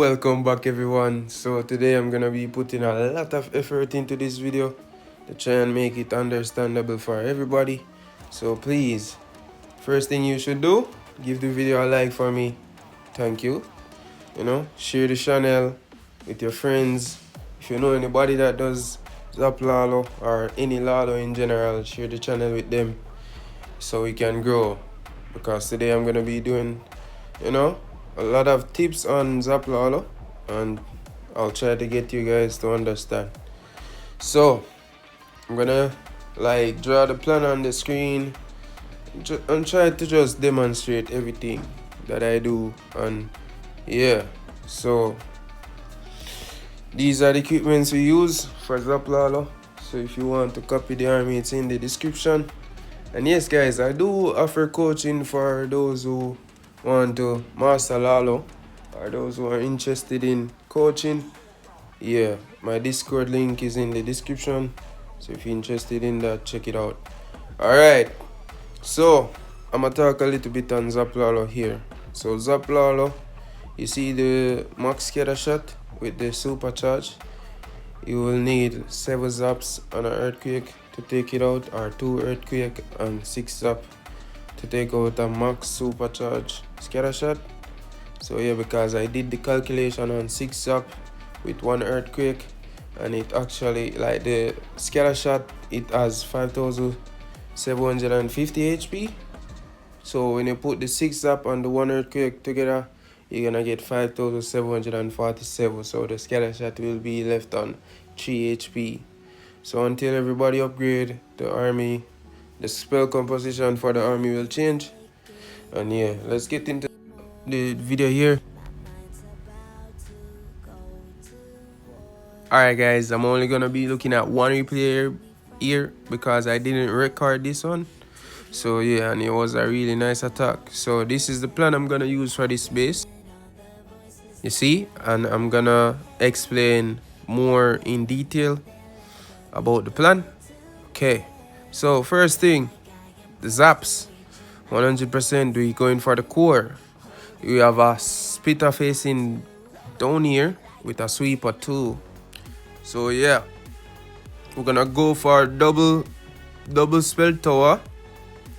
Welcome back everyone. So today I'm gonna be putting a lot of effort into this video to try and make it understandable for everybody. So please, first thing you should do, give the video a like for me. Thank you. Share the channel with your friends. If you know anybody that does Zap Lalo or any Lalo in general, share the channel with them so we can grow. Because today I'm gonna be doing, a lot of tips on Zap Lalo, and I'll try to get you guys to understand. So I'm gonna draw the plan on the screen and try to just demonstrate everything that I do. And yeah, so these are the equipments we use for Zap Lalo. So if you want to copy the army, it's in the description. And yes guys, I do offer coaching for those who want to master Lalo or those who are interested in coaching. Yeah, my Discord link is in the description, so if you're interested in that, check it out. Alright, so I'm gonna talk a little bit on Zap Lalo here. So Zap Lalo, you see the max scatter shot with the supercharge. You will need 7 zaps on an earthquake to take it out, or 2 earthquake and 6 zap to take out a max supercharge scatter shot. So yeah, because I did the calculation on 6 zap with 1 earthquake, and it actually, like, the scatter shot, it has 5750 HP. So when you put the 6 zap and the 1 earthquake together, you're gonna get 5747. So the scatter shot will be left on 3 HP. So until everybody upgrade the army, the spell composition for the army will change. And yeah, let's get into the video here. Alright guys, I'm only gonna be looking at one replay here because I didn't record this one. So yeah, and it was a really nice attack. So this is the plan I'm gonna use for this base, you see, and I'm gonna explain more in detail about the plan. Okay, so first thing, the zaps, 100% we going for the core. We have a spitter facing down here with a sweeper too. So yeah, we're gonna go for double spell tower,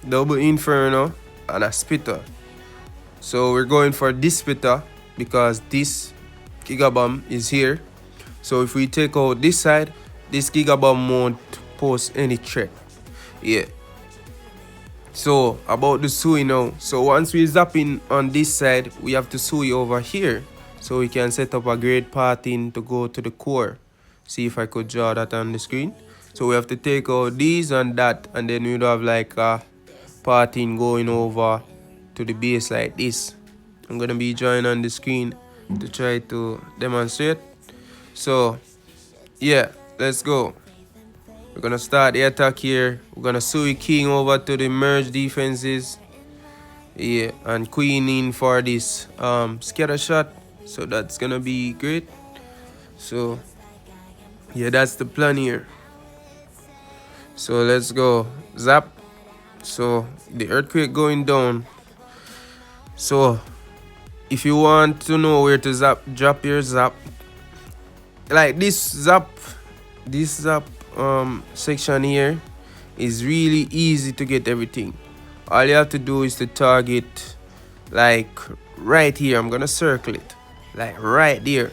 double inferno, and a spitter. So we're going for this spitter because this gigabomb is here. So if we take out this side, this gigabomb won't pose any threat. Yeah. So about the sui now. So once we zap in on this side, we have to sui over here, so we can set up a great path in to go to the core. See if I could draw that on the screen. So we have to take out these and that, and then we'd have like a path in going over to the base like this. I'm gonna be drawing on the screen to try to demonstrate. So yeah, let's go. We're gonna start the attack here. We're gonna Sui King over to the merge defenses. Yeah, and Queen in for this scatter shot. So that's gonna be great. So yeah, that's the plan here. So let's go. Zap. So the earthquake going down. So if you want to know where to zap, drop your zap. Like this zap section here is really easy to get everything. All you have to do is to target like right here. I'm gonna circle it like right there,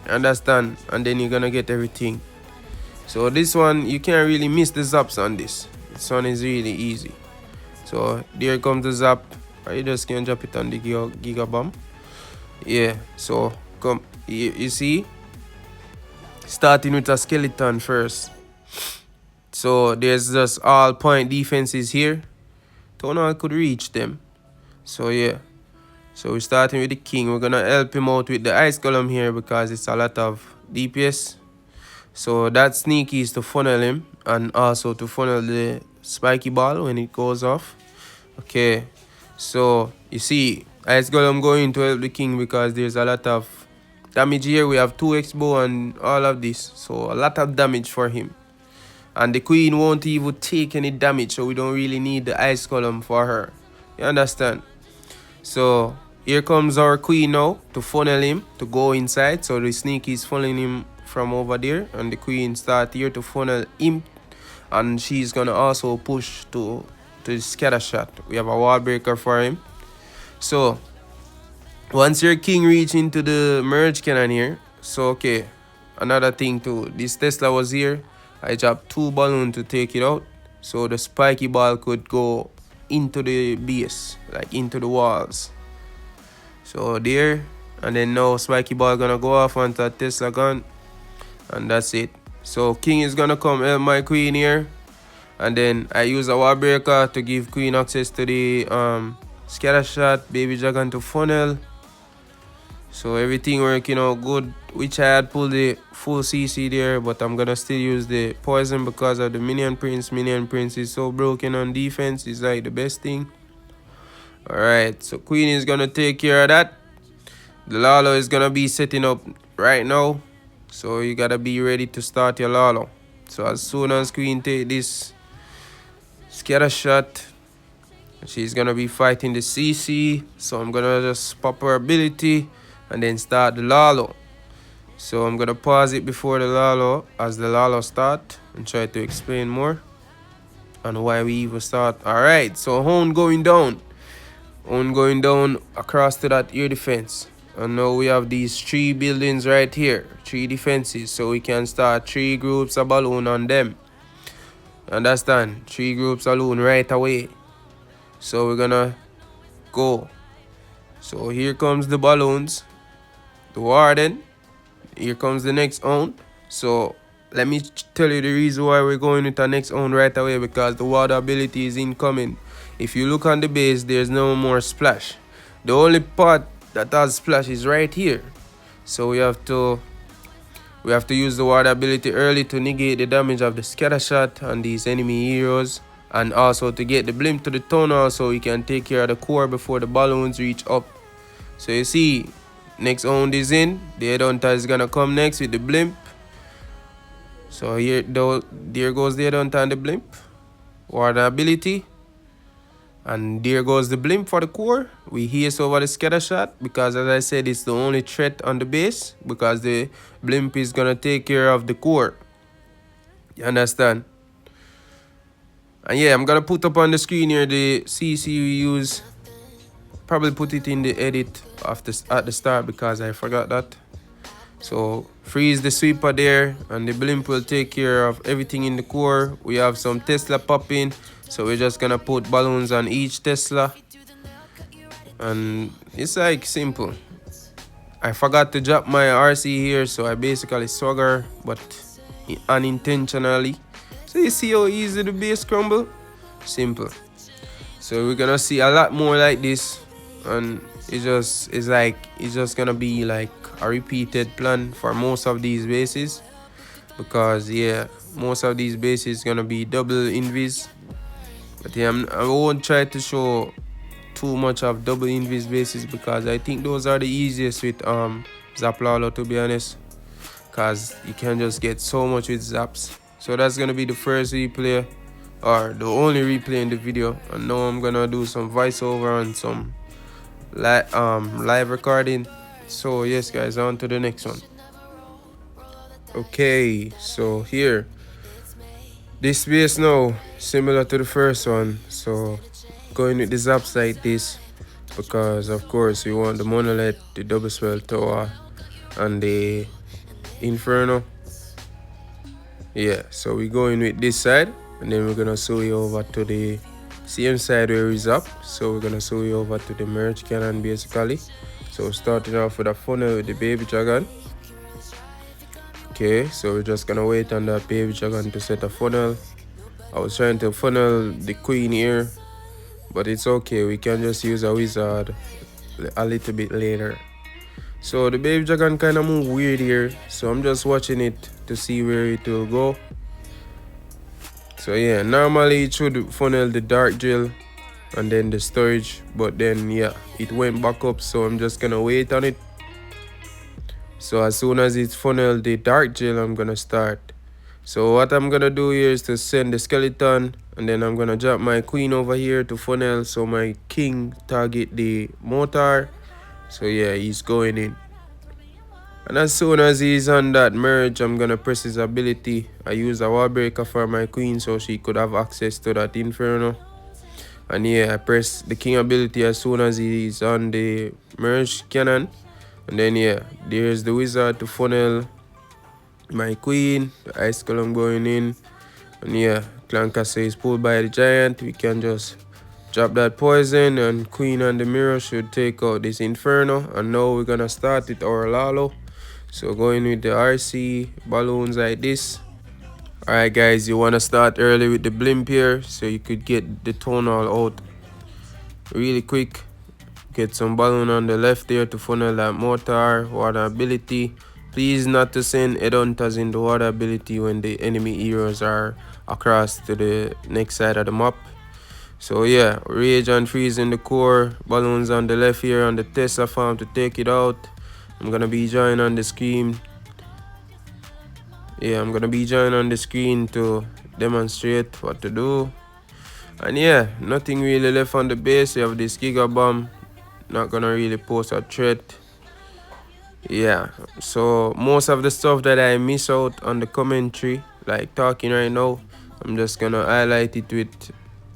understand? And then you're gonna get everything. So this one, you can't really miss the zaps on this. This one is really easy. So there comes the zap, or you just can drop it on the gigabomb. Yeah, so come, you see, starting with a skeleton first. So there's just all point defenses here. Tono could reach them. So yeah, so we're starting with the king. We're gonna help him out with the ice golem here because it's a lot of DPS. So that sneaky is to funnel him, and also to funnel the spiky ball when it goes off. Okay, so you see, ice golem going to help the king because there's a lot of damage here. We have 2x bow and all of this, so a lot of damage for him. And the queen won't even take any damage, so we don't really need the ice column for her. You understand? So Here comes our queen now to funnel him to go inside. So the snake is funneling him from over there, and the queen start here to funnel him, and she's gonna also push to the scatter shot. We have a wall breaker for him. So once your king reach into the merge cannon here, so okay, another thing too, this Tesla was here. I dropped 2 balloons to take it out, so the spiky ball could go into the base, like into the walls. So there, and then now spiky ball gonna go off onto a Tesla gun, and that's it. So king is gonna come help my queen here, and then I use a wall breaker to give queen access to the scatter shot, baby dragon to funnel. So everything working out good, which I had pulled the full CC there, but I'm gonna still use the poison because of the minion prince. Minion prince is so broken on defense, it's like the best thing. Alright, so queen is gonna take care of that. The Lalo is gonna be setting up right now, so you gotta be ready to start your Lalo. So as soon as queen take this scatter shot, she's gonna be fighting the CC, so I'm gonna just pop her ability and then start the Lalo. So I'm gonna pause it before the Lalo, as the Lalo start, and try to explain more on why we even start. Alright, so Hone going down. Hone going down across to that air defense. And now we have these 3 buildings right here, 3 defenses, so we can start 3 groups of balloon on them. Understand? 3 groups of balloon right away. So we're gonna go. So here comes the balloons, the warden. Here comes the next own. So let me tell you the reason why we're going with the next own right away, because the water ability is incoming. If you look on the base, there's no more splash. The only part that has splash is right here. So we have to use the water ability early to negate the damage of the scatter shot on these enemy heroes, and also to get the blimp to the tunnel so we can take care of the core before the balloons reach up. So you see, next own is in. The headhunter is gonna come next with the blimp. So here, there goes the headhunter and the blimp. Water ability. And there goes the blimp for the core. We haste over the scatter shot because, as I said, it's the only threat on the base, because the blimp is gonna take care of the core. You understand? And yeah, I'm gonna put up on the screen here the CC we use. Probably put it in the edit at the start because I forgot that. So freeze the sweeper there, and the blimp will take care of everything in the core. We have some Tesla popping, so we're just gonna put balloons on each Tesla, and it's like simple. I forgot to drop my RC here, so I basically swagger, but unintentionally. So you see how easy the base crumble? Simple. So we're gonna see a lot more like this, and it's just gonna be like a repeated plan for most of these bases, because yeah, most of these bases gonna be double invis. But yeah, I won't try to show too much of double invis bases because I think those are the easiest with Zap Lalo, to be honest, because you can just get so much with zaps. So that's gonna be the first replay, or the only replay in the video, and now I'm gonna do some voiceover and some live recording. So yes guys, on to the next one. Okay, so here, this base now similar to the first one, so going with the zaps like this because of course we want the Monolith, the double swell tower, and the Inferno. Yeah, so we're going with this side, and then we're gonna sway over to the same side where he's up. So we're gonna sway over to the merge cannon basically. So starting off with a funnel with the baby dragon. Okay, so we're just gonna wait on that baby dragon to set a funnel. I was trying to funnel the queen here, but it's okay, we can just use a wizard a little bit later. So the baby dragon kind of move weird here, so I'm just watching it to see where it will go. So yeah, normally it should funnel the dark drill and then the storage, but then yeah, it went back up, so I'm just gonna wait on it. So as soon as it's funneled the dark drill, I'm gonna start. So what I'm gonna do here is to send the skeleton, and then I'm gonna drop my queen over here to funnel so my king target the mortar, So yeah, he's going in. And as soon as he's on that merge, I'm gonna press his ability. I use a wall breaker for my queen so she could have access to that inferno. And yeah, I press the king ability as soon as he's on the merge cannon. And then yeah, there's the wizard to funnel my queen. The ice column going in. And yeah, clan castle is pulled by the giant. We can just drop that poison, and queen and the mirror should take out this inferno. And now we're gonna start with our Lalo. So going with the RC balloons like this. Alright guys, you wanna start early with the blimp here so you could get the tonal out really quick. Get some balloon on the left there to funnel that mortar, water ability. Please not to send headhunters in the water ability when the enemy heroes are across to the next side of the map. So yeah, rage and freeze in the core, balloons on the left here on the Tesla farm to take it out. I'm gonna be joining on the screen. Yeah, I'm gonna be joining on the screen to demonstrate what to do. And yeah, nothing really left on the base. You have this Giga Bomb, not gonna really pose a threat. Yeah, so most of the stuff that I miss out on the commentary, like talking right now, I'm just gonna highlight it with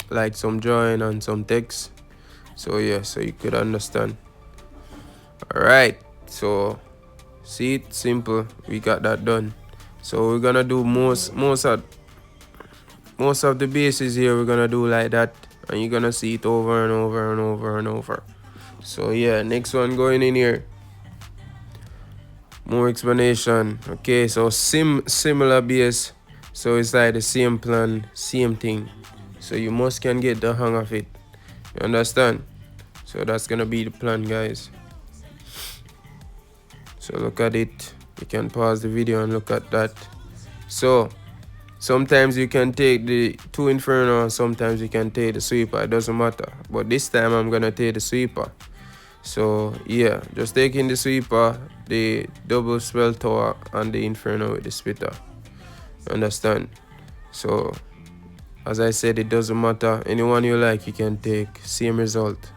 like some drawing and some text. So yeah, so you could understand. Alright, so see it simple, we got that done. So we're gonna do most of the bases here, we're gonna do like that, and you're gonna see it over and over and over and over. So yeah, next one going in here. More explanation. Okay, so similar base, so it's like the same plan, same thing. So you must can get the hang of it. You understand? So that's gonna be the plan, guys. So look at it. You can pause the video and look at that. So sometimes you can take the 2 inferno, sometimes you can take the sweeper. It doesn't matter. But this time I'm gonna take the sweeper. So yeah, just taking the sweeper, the double spell tower, and the inferno with the spitter. Understand? So as I said, it doesn't matter. Anyone you like, you can take. Same result.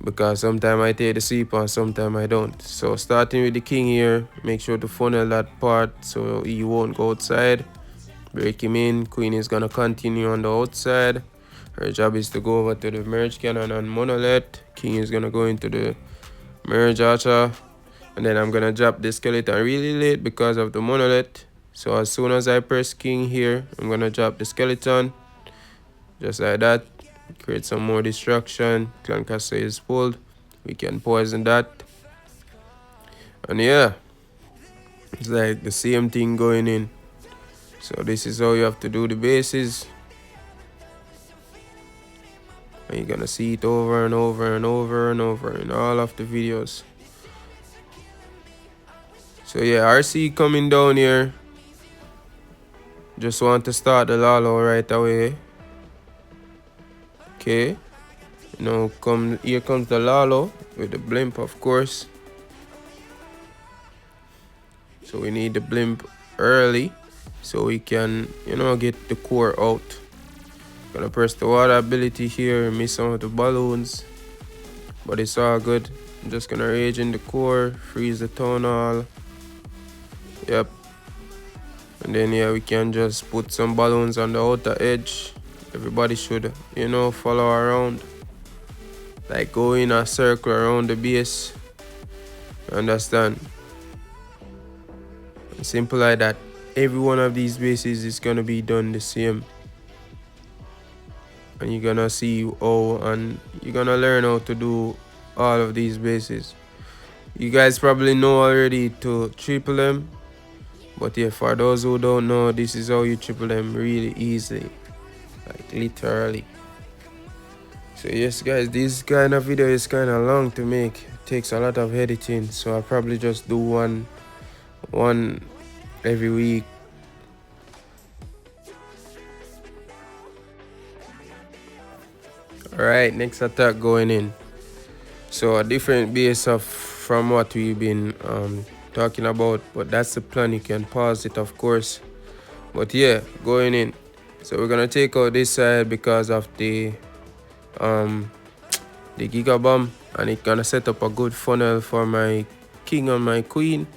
Because sometimes I take the sweeper and sometimes I don't. So starting with the king here, make sure to funnel that part so he won't go outside. Break him in. Queen is gonna continue on the outside. Her job is to go over to the merge cannon and monolith. King is gonna go into the merge archer. And then I'm gonna drop the skeleton really late because of the monolith. So as soon as I press king here, I'm gonna drop the skeleton. Just like that. Create some more distraction. Clan castle is pulled. We can poison that. And yeah, it's like the same thing going in. So this is how you have to do the bases. And you're gonna see it over and over and over and over in all of the videos. So yeah, RC coming down here. Just want to start the Lalo right away. Okay. Now here comes the Lalo with the blimp, of course. So we need the blimp early so we can, get the core out. Gonna press the water ability here, miss some of the balloons, but it's all good. I'm just gonna rage in the core, freeze the tonal. Yep. And then yeah, we can just put some balloons on the outer edge. Everybody should, follow around. Like go in a circle around the base. Understand? Simple like that. Every one of these bases is gonna be done the same. And you're gonna see how, and you're gonna learn how to do all of these bases. You guys probably know already to triple them, but yeah, for those who don't know, this is how you triple them really easily, like literally. So yes guys, this kind of video is kind of long to make. It takes a lot of editing, so I'll probably just do one every week. Alright, next attack going in. So a different base from what we've been talking about, but that's the plan. You can pause it, of course. But yeah, going in. So we're gonna take out this side because of the Giga Bomb. and it's gonna set up a good funnel for my king and my queen.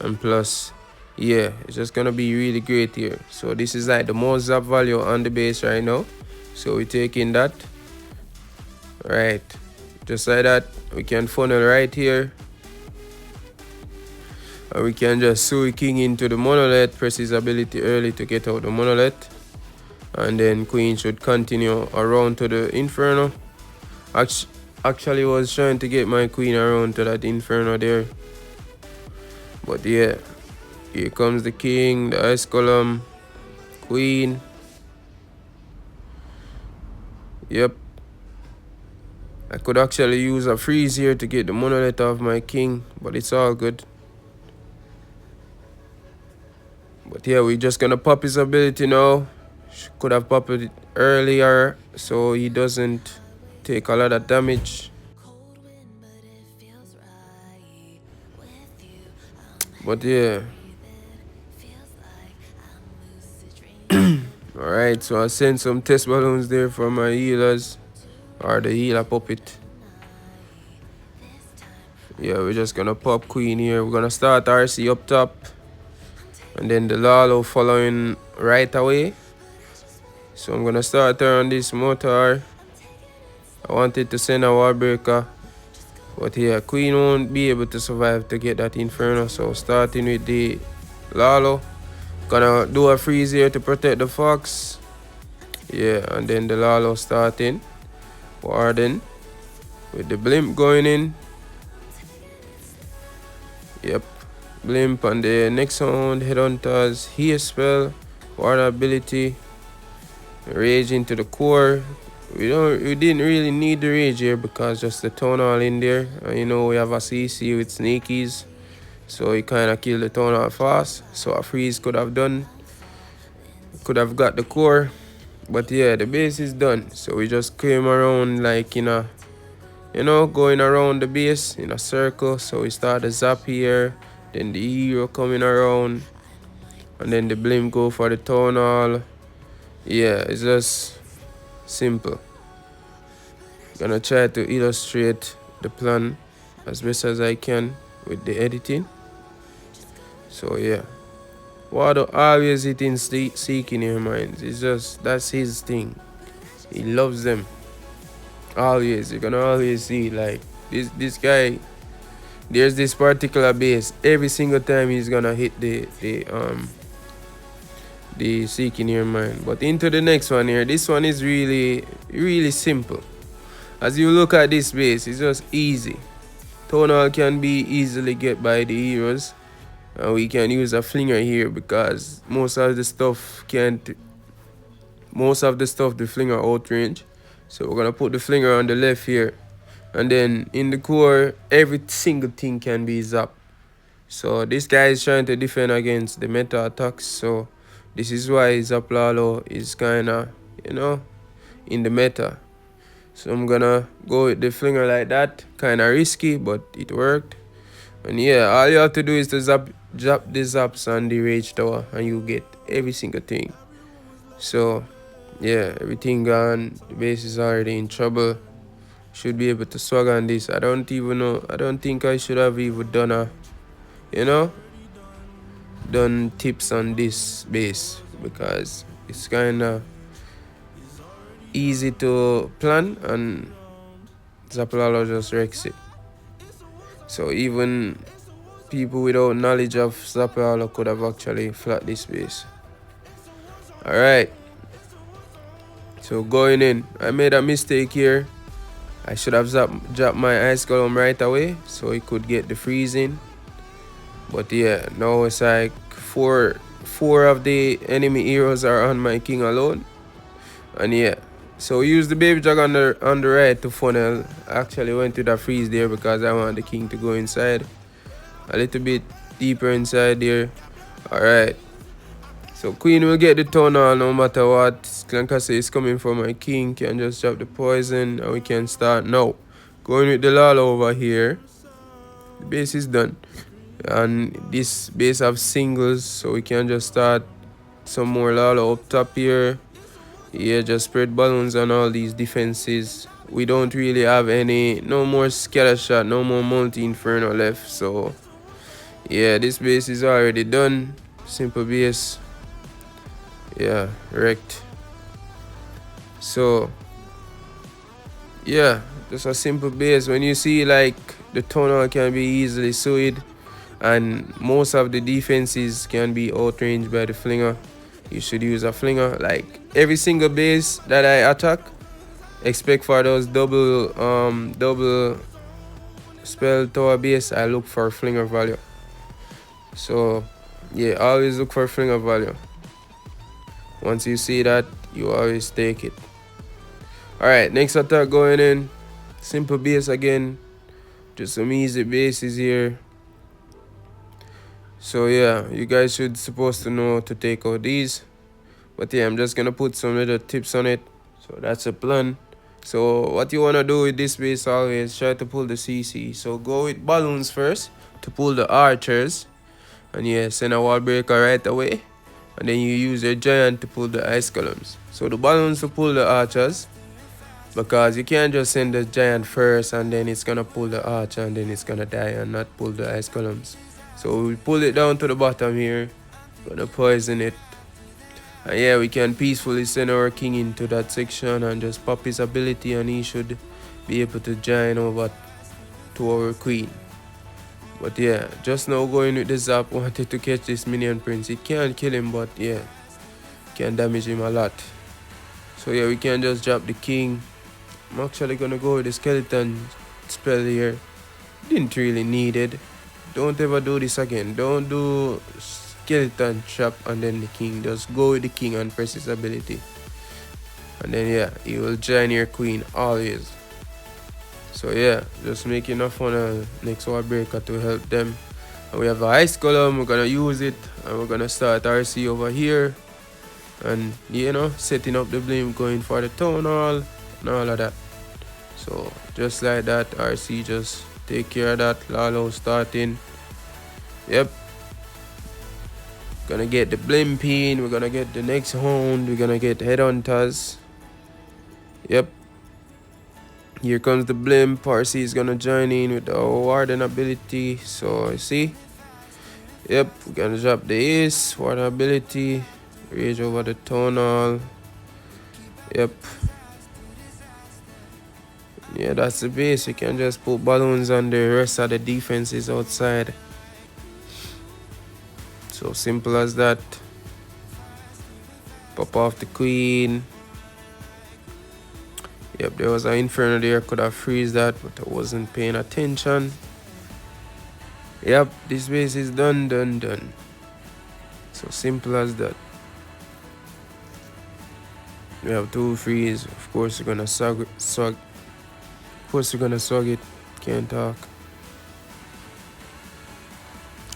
And plus, yeah, it's just gonna be really great here. So this is like the most zap value on the base right now. So we're taking that, right, just like that. We can funnel right here, and we can just Sui king into the monolith, press his ability early to get out the monolith, and then queen should continue around to the inferno. Actually was trying to get my queen around to that inferno there, but yeah, here comes the king, the ice column, queen. Yep, I could actually use a freeze here to get the monolith off my king, but it's all good. But yeah, we're just gonna pop his ability now. Could have popped it earlier so he doesn't take a lot of damage. But yeah. Alright, so I sent some test balloons there for my healers, or the healer puppet. Yeah, we're just gonna pop queen here. We're gonna start RC up top, and then the Lalo following right away. So I'm gonna start her on this motor. I wanted to send a wall breaker, but yeah, queen won't be able to survive to get that inferno. So starting with the Lalo, gonna do a freeze here to protect the fox. Yeah, and then the Lalo starting warden with the blimp going in. Yep, blimp, and the next round headhunters here spell ward ability, rage into the core. We didn't really need the rage here because just the town hall in there, and you know we have a CC with sneakies, so he kind of killed the town hall fast. So a freeze could have got the core. But yeah, the base is done. So we just came around like in a, you know, going around the base in a circle. So we start the zap here, then the hero coming around, and then the blimp go for the town hall. Yeah, it's just simple. Gonna try to illustrate the plan as best as I can with the editing. So yeah, Wado always hitting seeking your minds. It's just, that's his thing. He loves them. Always, you're gonna always see like this guy. There's this particular base. Every single time he's gonna hit the seeking your mind. But into the next one here, this one is really simple. As you look at this base, it's just easy. Tonal can be easily get by the heroes, and we can use a Flinger here because most of the stuff the Flinger outrange. So we're gonna put the Flinger on the left here, and then in the core every single thing can be zapped. So this guy is trying to defend against the meta attacks, so this is why Zap Lalo is kinda, you know, in the meta. So I'm gonna go with the Flinger like that. Kinda risky, but it worked. And yeah, all you have to do is to drop the zaps on the rage tower, and you get every single thing. So yeah, everything gone. The base is already in trouble. Should be able to swag on this. I don't even know. I don't think I should have even done a, you know, done tips on this base because it's kinda easy to plan, and Zapalalo just wrecks it. So even people without knowledge of Zapalalo could have actually flat this base. Alright. So going in, I made a mistake here. I should have dropped my ice golem right away so he could get the freezing. But yeah, now it's like four of the enemy heroes are on my king alone. And yeah, so use the baby jug on the right to funnel. I actually went to the freeze there because I want the king to go inside a little bit deeper inside there. Alright, so queen will get the tunnel no matter what. Clankasa is coming for my king, can just drop the poison and we can start now. Going with the Lalo over here. The base is done, and this base have singles, so we can just start some more Lalo up top here. Yeah, just spread balloons on all these defenses we don't really have no more scatter shot, no more multi inferno left. So yeah, this base is already done. Simple base. Yeah, wrecked. So yeah, just a simple base. When you see like the tunnel can be easily suited and most of the defenses can be outranged by the Flinger, you should use a Flinger. Like every single base that I attack, expect for those double spell tower base, I look for Flinger value. So yeah, always look for Flinger value. Once you see that, you always take it. Alright, next attack going in. Simple base again. Just some easy bases here. So yeah, you guys should supposed to know to take out these. But yeah, I'm just gonna put some little tips on it. So that's a plan. So what you wanna do with this base always, try to pull the CC. So go with balloons first to pull the archers. And yeah, send a wall breaker right away. And then you use your giant to pull the ice columns. So the balloons to pull the archers. Because you can't just send the giant first and then it's gonna pull the archer and then it's gonna die and not pull the ice columns. So we pull it down to the bottom here. Gonna poison it. And yeah, we can peacefully send our king into that section and just pop his ability and he should be able to join over to our queen. But yeah, just now going with the zap, wanted to catch this minion prince. It can't kill him, but yeah, can damage him a lot. So yeah, we can just drop the king. I'm actually gonna go with the skeleton spell here. Didn't really need it. Don't ever do this again. Don't do skeleton trap and then the king. Just go with the king and press his ability. And then yeah, he will join your queen always. So yeah, just make enough on a next wall breaker to help them. And we have a ice column, we're gonna use it and we're gonna start RC over here. And you know, setting up the blame, going for the town hall and all of that. So just like that, RC just take care of that. Lalo starting. Yep. Gonna get the blame pin, we're gonna get the next hound, we're gonna get headhunters. Yep. Here comes the blimp. RC is gonna join in with the warden ability. So you see. Yep, we're gonna drop the ace, warden ability, rage over the tonal. Yep. Yeah, that's the base. You can just put balloons on the rest of the defenses outside. So simple as that. Pop off the queen. Yep, there was an inferno there. Could have freeze that, but I wasn't paying attention. Yep, this base is done. So simple as that. We have 2 freeze. Of course, we're gonna swag. Of course, we're gonna swag it. Can't talk.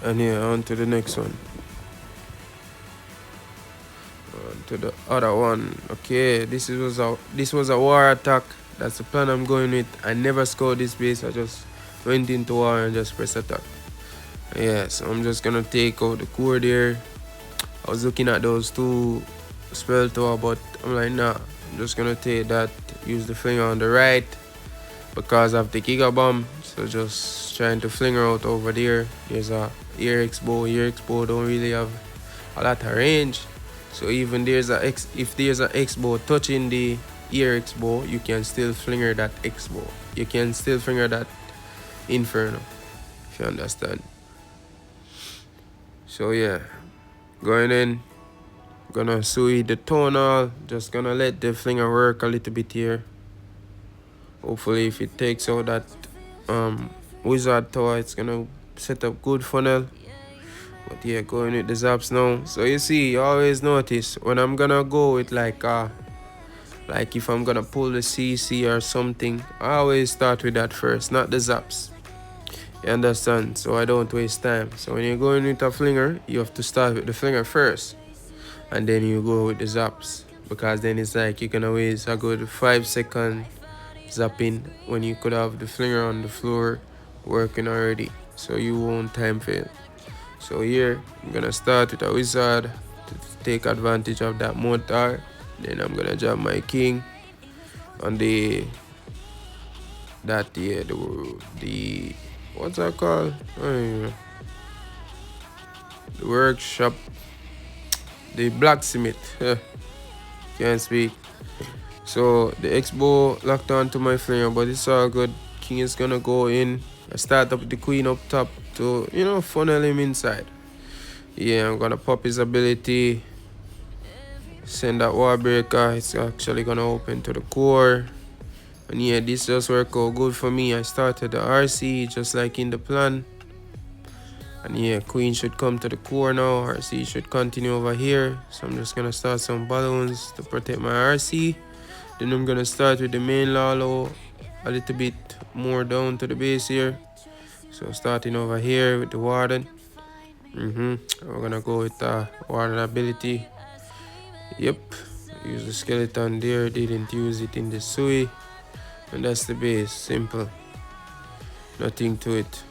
And yeah, on to the next one. On to the other one. Okay, this was a war attack. That's the plan I'm going with. I never scored this base. I just went into war and just press attack. Yeah, so I'm just gonna take out the core there. I was looking at those 2 spell tower, but I'm like, nah, I'm just gonna take that, use the Flinger on the right because of the Giga Bomb. So just trying to Flinger out over there. There's a ERX bow. ERX bow don't really have a lot of range. So even if there's a X bow touching the ERX bow, you can still Flinger that X bow. You can still Flinger that Inferno, if you understand. So yeah, going in, gonna sui the tonal, just gonna let the Flinger work a little bit here. Hopefully if it takes out that wizard tower, it's gonna set up good funnel. But yeah, going with the zaps now. So you see, you always notice when I'm gonna go with like if I'm gonna pull the CC or something, I always start with that first, not the zaps. You understand? So I don't waste time. So when you're going with a Flinger, you have to start with the Flinger first. And then you go with the zaps. Because then it's like you're gonna waste a good 5-second zapping when you could have the Flinger on the floor working already. So you won't time fail. So here, I'm gonna start with a wizard to take advantage of that mortar. Then I'm gonna drop my king on the that yeah, the what's that called? I don't know. The workshop, the blacksmith. Can't speak. So the X-bow locked onto my flinger, but it's all good. King is gonna go in. I start up the queen up top to, you know, funnel him inside. Yeah, I'm gonna pop his ability. Send that wall breaker. It's actually gonna open to the core. And yeah, this just worked out good for me. I started the RC just like in the plan. And yeah, queen should come to the core now. RC should continue over here. So I'm just gonna start some balloons to protect my RC. Then I'm gonna start with the main Lalo a little bit more down to the base here. So starting over here with the Warden. We're gonna go with Warden ability. Yep, use the skeleton there, didn't use it in the Sui. And that's the base, simple. Nothing to it.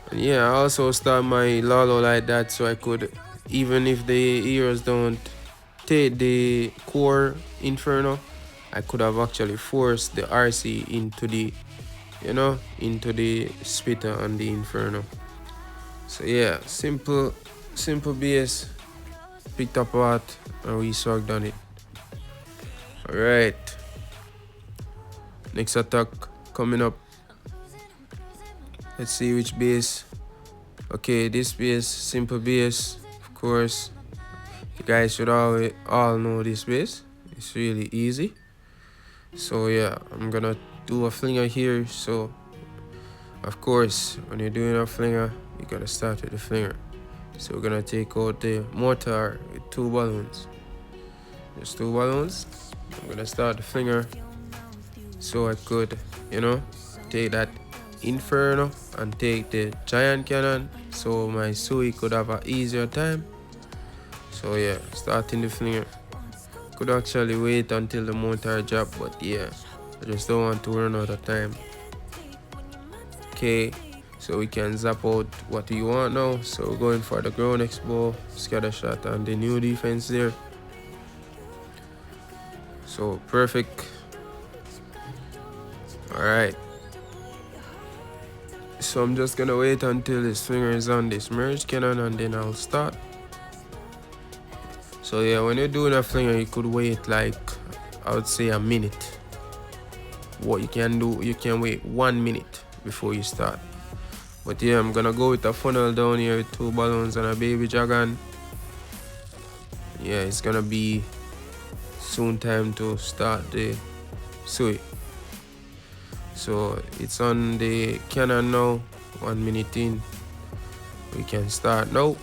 And yeah, I also start my Lalo like that so I could, even if the heroes don't take the core Inferno, I could have actually forced the RC into the, you know, into the Spitter and the Inferno. So yeah, simple base. Picked up what and we sucked on it. Alright. Next attack coming up. Let's see which base. Okay, this base, simple base, of course. You guys should all know this base. It's really easy. So yeah, I'm gonna do a flinger here. So of course, when you're doing a flinger, you gotta start with the flinger. So we're gonna take out the mortar with 2 balloons. Just 2 balloons. I'm gonna start the flinger so I could, you know, take that Inferno and take the giant cannon so my Sui could have an easier time. So yeah, starting the flinger. Could actually wait until the mortar drop, but yeah, I just don't want to run out of time. Okay, so we can zap out what we want now. So we're going for the ground X-bow, scatter shot, and the new defense there. So perfect. Alright. So I'm just gonna wait until this flinger is on this merge cannon and then I'll start. So yeah, when you're doing a flinger, you could wait like, I would say, a minute. What you can do, you can wait 1 minute before you start. But yeah, I'm gonna go with a funnel down here with 2 balloons and a baby dragon. Yeah, it's gonna be soon time to start the Sui. So it's on the cannon now, 1 minute in. We can start now.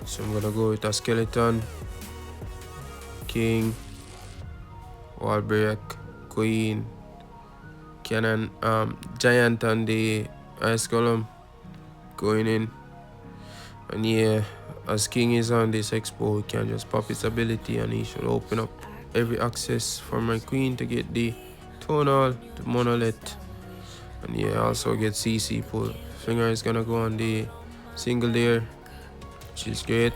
So I'm gonna go with a skeleton, king, wall break, queen, cannon, giant and the ice column going in. And yeah, as king is on this X-bow, we can just pop his ability and he should open up every access for my queen to get the tonal, the monolith, and yeah, also get CC pull. Flinger is gonna go on the single there, which is great.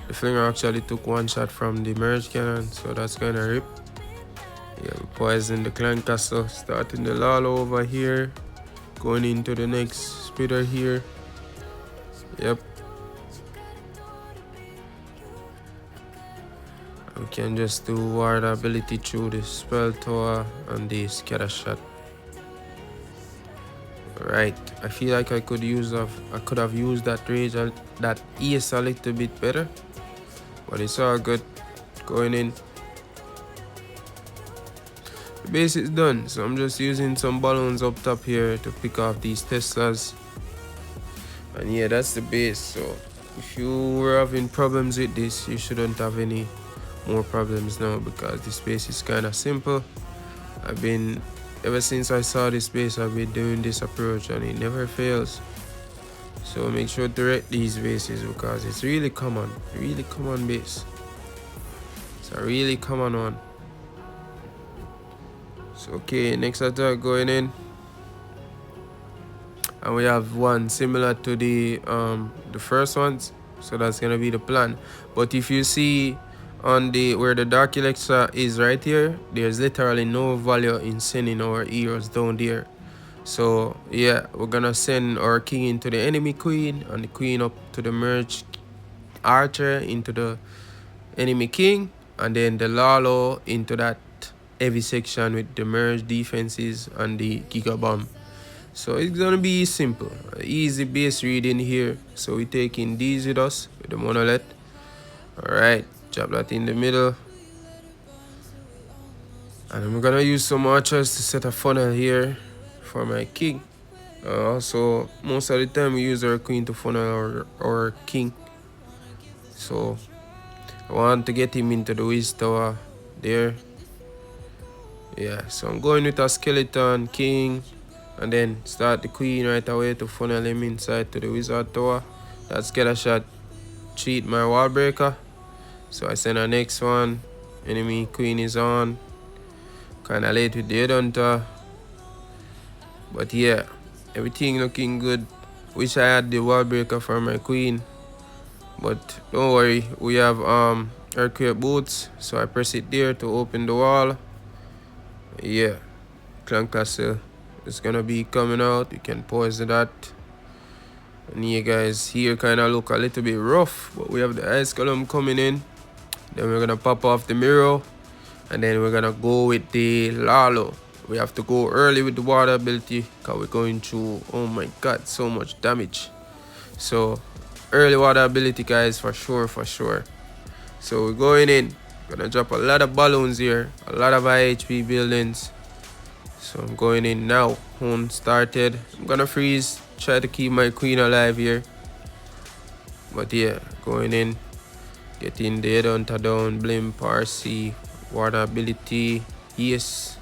The Flinger actually took 1 shot from the merge cannon, so that's gonna rip. Yeah, we poison the clan castle, starting the Lalo over here, going into the next spitter here. Yep. We can just do ward ability through the spell tower and the scatter shot. Right, I feel like I could have used that rage, that ES a little bit better, but it's all good. Going in. The base is done, so I'm just using some balloons up top here to pick off these Teslas. And yeah, that's the base. So if you were having problems with this, you shouldn't have any more problems now, because this base is kind of simple. Ever since I saw this base, I've been doing this approach and it never fails. So make sure to rate these bases because it's really common base. It's a really common one. So okay, next attack going in. And we have one similar to the first ones. So that's gonna be the plan. But if you see on the where the dark elixir is right here, there's literally no value in sending our heroes down there. So yeah, we're gonna send our king into the enemy queen and the queen up to the merge archer into the enemy king, and then the Lalo into that heavy section with the merge defenses and the giga bomb. So it's gonna be simple, easy base reading here. So we taking these with us with the monolith. All right, drop that in the middle, and I'm gonna use some archers to set a funnel here for my king. Also, most of the time we use our queen to funnel our king. So I want to get him into the wiz tower there. Yeah, so I'm going with a skeleton king, and then start the queen right away to funnel him inside to the wizard tower. That scatter shot cheat my wall breaker. So I send our next one. Enemy queen is on. Kinda late with the headhunter. But yeah, everything looking good. Wish I had the wall breaker for my queen. But don't worry, we have earthquake boots. So I press it there to open the wall. Yeah, clan castle is gonna be coming out. You can pause that. And you guys here kind of look a little bit rough, but we have the ice column coming in. Then we're gonna pop off the mirror, and then we're gonna go with the Lalo. We have to go early with the water ability because we're going through, oh my god, so much damage. So early water ability, guys, for sure, for sure. So we're going in. Gonna drop a lot of balloons here, a lot of high HP buildings. So I'm going in now. Hone started. I'm gonna freeze, try to keep my queen alive here. But yeah, going in, getting the headhunter down, blimp, RC, water ability, yes.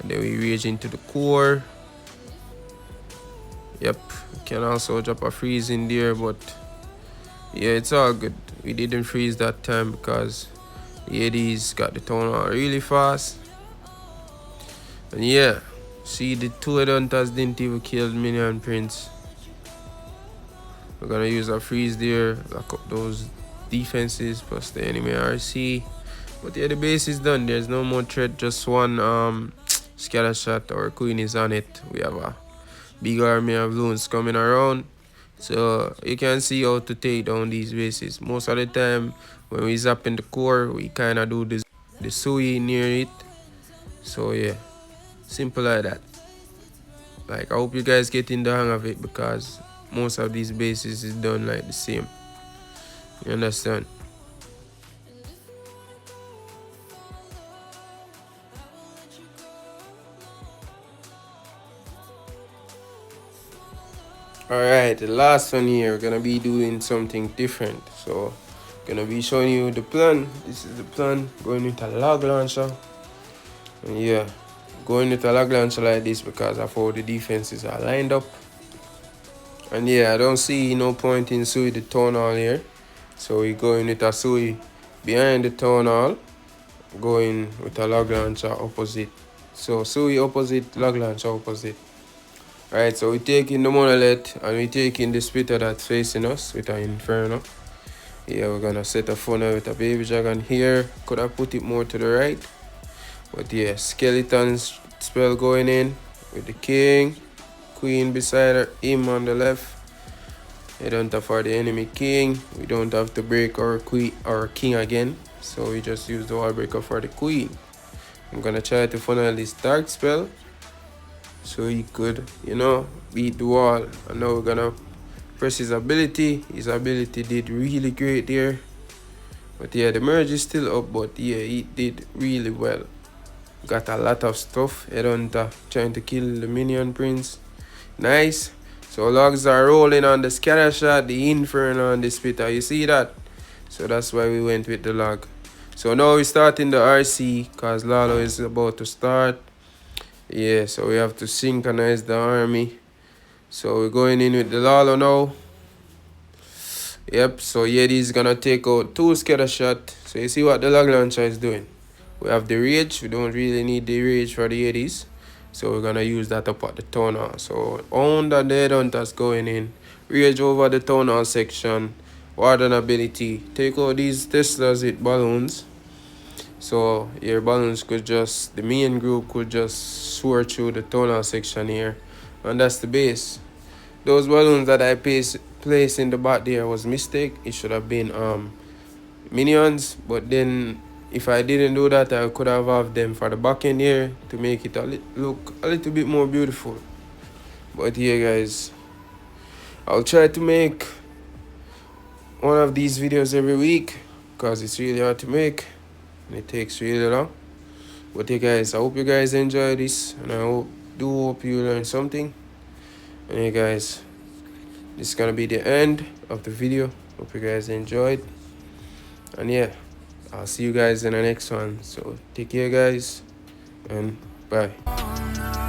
And then we rage into the core. Yep, we can also drop a freeze in there, but yeah, it's all good. We didn't freeze that time because the Eddies got the town out really fast. And yeah, see, the two headhunters didn't even kill minion prince. We're gonna use a freeze there, lock up those defenses plus the enemy RC. But yeah, the base is done. There's no more threat, just one scatter shot. Our queen is on it. We have a big army of loons coming around. So you can see how to take down these bases. Most of the time when we zap in the core, we kind of do this, the sui near it. So yeah, simple like that. Like, I hope you guys get in the hang of it because most of these bases is done like the same. You understand? Alright, the last one here, we're gonna be doing something different. So gonna be showing you the plan. This is the plan. Going with a log launcher. And yeah, going with a log launcher like this because of how the defenses are lined up. And yeah, I don't see no point in Sui the town hall here. So we're going with a Sui behind the town hall, going with a log launcher opposite. So Sui opposite, log launcher opposite. Alright, so we're taking the monolith and we're taking the splitter that's facing us with an inferno. Yeah, we're gonna set a funnel with a baby dragon here. Could have put it more to the right. But yeah, skeleton spell going in with the king. Queen beside him on the left. Headhunter for the enemy king. We don't have to break our queen or king again. So we just use the wall breaker for the queen. I'm gonna try to funnel this dark spell, so he could, you know, beat the wall. And now we're gonna press his ability. His ability did really great there. But yeah, the merge is still up, but yeah, he did really well. Got a lot of stuff. Headhunter trying to kill the minion prince. Nice. So logs are rolling on the scatter shot, the inferno, and the splitter. You see that? So that's why we went with the log. So now we're starting the RC because Lalo is about to start. Yeah, so we have to synchronize the army. So we're going in with the Lalo now. Yep, so Yeti is gonna take out 2 scatter shot. So you see what the log launcher is doing. We have the rage. We don't really need the rage for the Yetis. So we're gonna use that up at the town hall. So under the headhunters going in. Rage over the town hall section. Warden ability. Take out these Teslas with balloons. So your balloons could just, the main group could just soar through the tunnel section here. And that's the base. Those balloons that I placed in the back there was mistake. It should have been minions. But then if I didn't do that, I could have them for the back end here to make it look a little bit more beautiful. But here guys, I'll try to make one of these videos every week because it's really hard to make and it takes really long. But hey guys, I hope you guys enjoy this, and I hope you learned something. And hey guys, this is gonna be the end of the video. Hope you guys enjoyed, and yeah, I'll see you guys in the next one. So take care guys, and bye.